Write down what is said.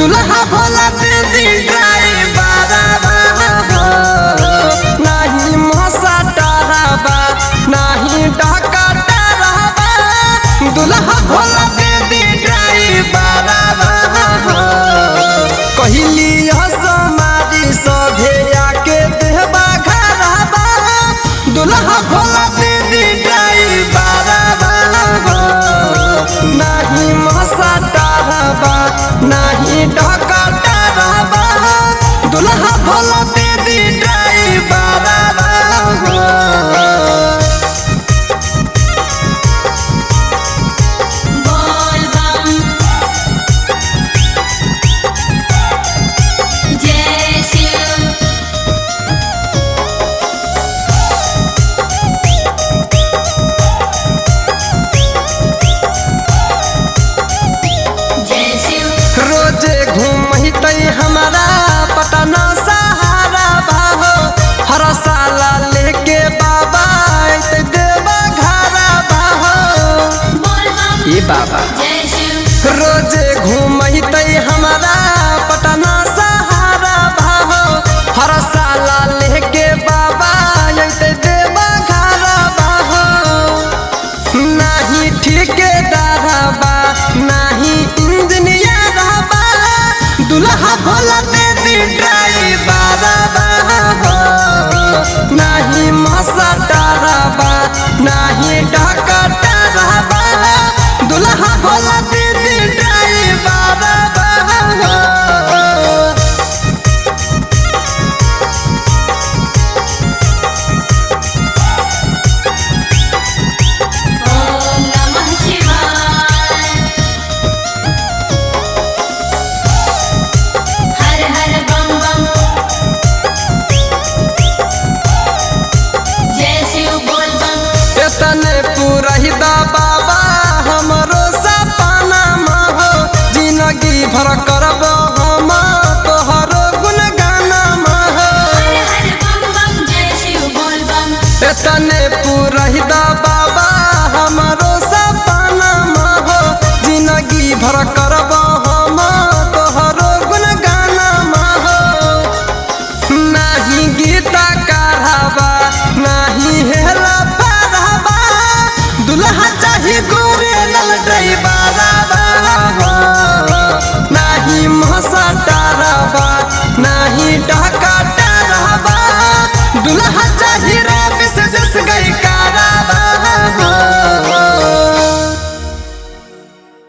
दुल्हा भोला दीदी ड्राइवर नहीं मसा डरावा नहीं डका डरावा दुल्हा भोला दीदी ड्राइवर कहली समारी सभे आके देहबा घरवा दुल्हा भोला दीदी ड्राइवर नहीं मसा डरावा नहीं डका डरावा दुल्हा भोला दीदी ड्राइवर हमारा पटना सहारा बाहो हर साल लेके बाबा देवा घरा बाहो ये बाबा रोजे घूमते हमारा पटना सहारा बाहो हर साल लेके बाबा देवा घरा बाहो नहीं ठेकेदारबा नहीं इंजीनियर दुल्हा भोला दीदी ड्राइवर नहीं मसा डरावा नहीं डका डरावा दुल्हा भोला दीदी ड्राइवर बाबा हमरो सपना हो जिंदगी भर करब हम तोहरो गुणगान हो एतने पुरहिदा बाबा हमरो सपना हो जिंदगी भर करब हम तोहरो गुणगान हो नहीं गीता कहबा नहीं हेला पढ़बा दुल्हा चाहे गोरे लाल ड्राइवर नहीं मसा डरावा नहीं डका डरावा दुल्हा चाहे रात से जस गई